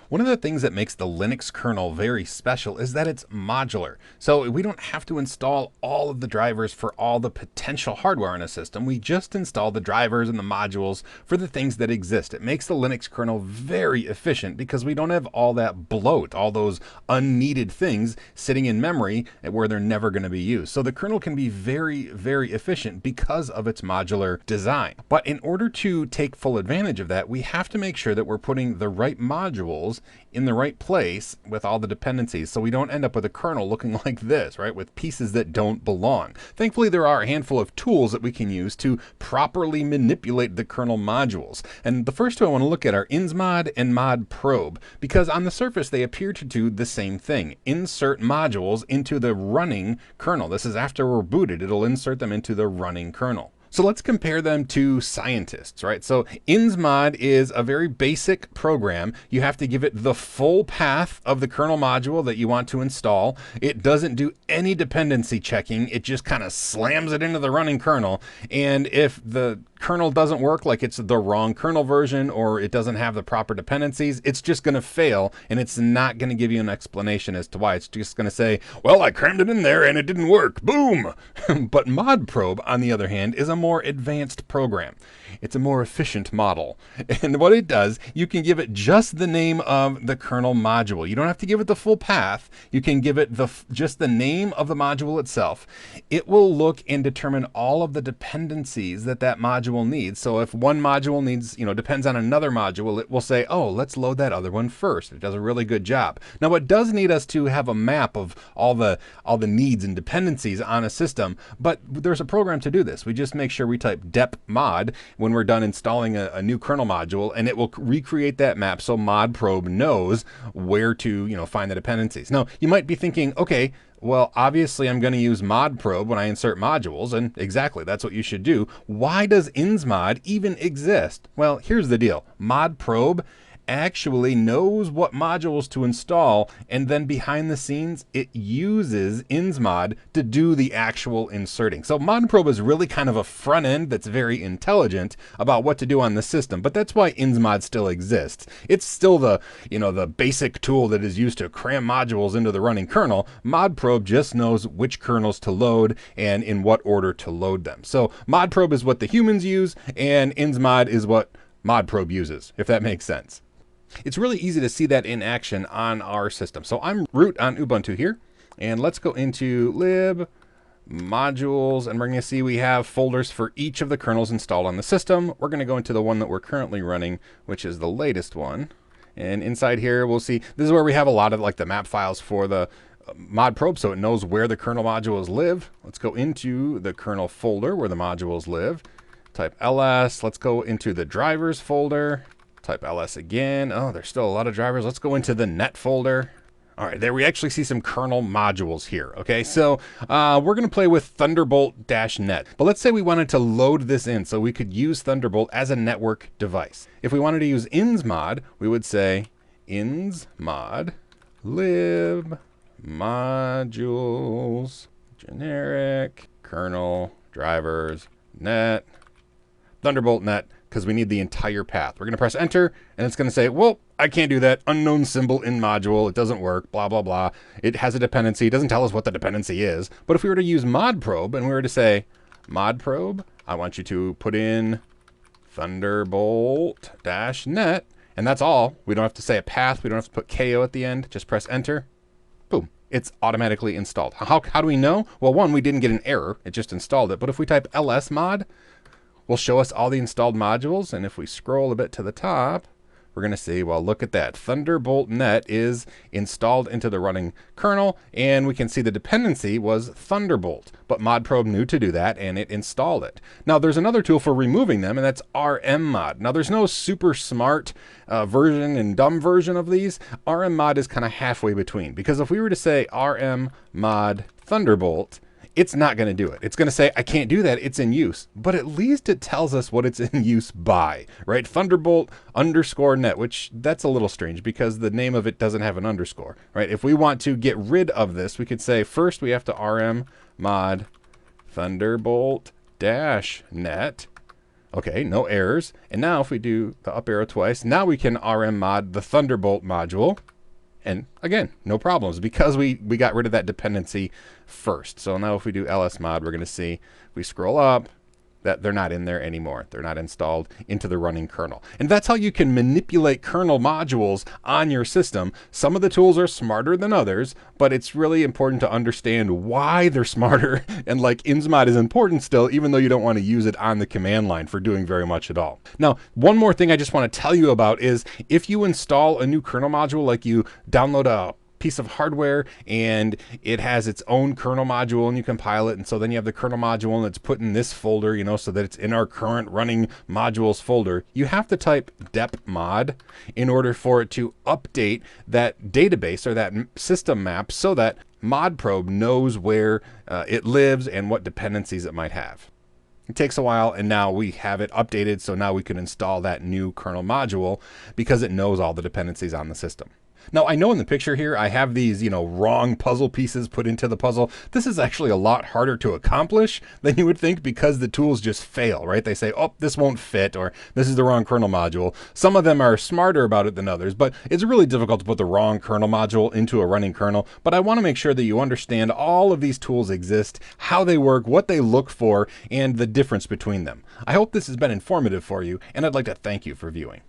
One of the things that makes the Linux kernel very special is that it's modular. So we don't have to install all of the drivers for all the potential hardware in a system. We just install the drivers and the modules for the things that exist. It makes the Linux kernel very efficient because we don't have all that bloat, all those unneeded things sitting in memory where they're never going to be used. So the kernel can be very, very efficient because of its modular design. But in order to take full advantage of that, we have to make sure that we're putting the right modules in the right place with all the dependencies, so we don't end up with a kernel looking like this, right, with pieces that don't belong. Thankfully, there are a handful of tools that we can use to properly manipulate the kernel modules. And the first two I want to look at are insmod and modprobe, because on the surface they appear to do the same thing. Insert modules into the running kernel. This is after we're booted, it'll insert them into the running kernel. So let's compare them to scientists, right? So insmod is a very basic program. You have to give it the full path of the kernel module that you want to install. It doesn't do any dependency checking. It just kind of slams it into the running kernel. And if the kernel doesn't work, like it's the wrong kernel version or it doesn't have the proper dependencies, it's just going to fail, and it's not going to give you an explanation as to why. It's just going to say, well, I crammed it in there and it didn't work. Boom. But modprobe, on the other hand, is a more advanced program. It's a more efficient model. And what it does, you can give it just the name of the kernel module. You don't have to give it the full path. You can give it just the name of the module itself. It will look and determine all of the dependencies that module needs. So if one module needs, depends on another module, it will say, oh, let's load that other one first. It does a really good job. Now, it does need us to have a map of all the needs and dependencies on a system, but there's a program to do this. We just make sure we type dep mod when we're done installing a new kernel module, and it will recreate that map so modprobe knows where to, find the dependencies. Now, you might be thinking, okay, well, obviously I'm going to use modprobe when I insert modules, and exactly, that's what you should do. Why does insmod even exist? Well, here's the deal. Modprobe actually knows what modules to install, and then behind the scenes it uses insmod to do the actual inserting. So modprobe is really kind of a front end that's very intelligent about what to do on the system, but that's why insmod still exists. It's still the basic tool that is used to cram modules into the running kernel. Modprobe just knows which kernels to load and in what order to load them. So modprobe is what the humans use, and insmod is what modprobe uses, if that makes sense. It's really easy to see that in action on our system. So I'm root on Ubuntu here, and let's go into lib modules, and we're going to see we have folders for each of the kernels installed on the system. We're going to go into the one that we're currently running, which is the latest one. And inside here, we'll see, this is where we have a lot of like the map files for the modprobe, so it knows where the kernel modules live. Let's go into the kernel folder where the modules live. Type ls. Let's go into the drivers folder. Type ls again. Oh, there's still a lot of drivers. Let's go into the net folder. All right, there we actually see some kernel modules here. Okay, so we're going to play with Thunderbolt-net. But let's say we wanted to load this in so we could use Thunderbolt as a network device. If we wanted to use insmod, we would say insmod lib modules generic kernel drivers net Thunderbolt-net, because we need the entire path. We're going to press enter, and it's going to say, well, I can't do that. Unknown symbol in module. It doesn't work, blah, blah, blah. It has a dependency. It doesn't tell us what the dependency is. But if we were to use modprobe, and we were to say, modprobe, I want you to put in Thunderbolt-net, and that's all. We don't have to say a path. We don't have to put KO at the end. Just press enter. Boom. It's automatically installed. How do we know? Well, one, we didn't get an error. It just installed it. But if we type lsmod, will show us all the installed modules, and if we scroll a bit to the top, we're going to see, well, look at that. Thunderbolt-net is installed into the running kernel, and we can see the dependency was Thunderbolt, but modprobe knew to do that, and it installed it. Now, there's another tool for removing them, and that's rmmod. Now, there's no super smart version and dumb version of these. rmmod is kind of halfway between, because if we were to say rmmod Thunderbolt, it's not going to do it. It's going to say, I can't do that. It's in use. But at least it tells us what it's in use by, right? Thunderbolt_net, which that's a little strange because the name of it doesn't have an underscore, right? If we want to get rid of this, we could say first we have to rm mod Thunderbolt-net. Okay, no errors. And now if we do the up arrow twice, now we can RM mod the Thunderbolt module. And again, no problems because we got rid of that dependency first. So now if we do ls mod, we're going to see, if we scroll up, that they're not in there anymore. They're not installed into the running kernel. And that's how you can manipulate kernel modules on your system. Some of the tools are smarter than others, but it's really important to understand why they're smarter. And like insmod is important still, even though you don't want to use it on the command line for doing very much at all. Now, one more thing I just want to tell you about is if you install a new kernel module, like you download a piece of hardware and it has its own kernel module and you compile it, and so then you have the kernel module and it's put in this folder, you know, so that it's in our current running modules folder. You have to type dep mod in order for it to update that database or that system map so that modprobe knows where it lives and what dependencies it might have. It takes a while, and now we have it updated, so now we can install that new kernel module because it knows all the dependencies on the system. Now, I know in the picture here, I have these, wrong puzzle pieces put into the puzzle. This is actually a lot harder to accomplish than you would think because the tools just fail, right? They say, oh, this won't fit, or this is the wrong kernel module. Some of them are smarter about it than others, but it's really difficult to put the wrong kernel module into a running kernel. But I want to make sure that you understand all of these tools exist, how they work, what they look for, and the difference between them. I hope this has been informative for you, and I'd like to thank you for viewing.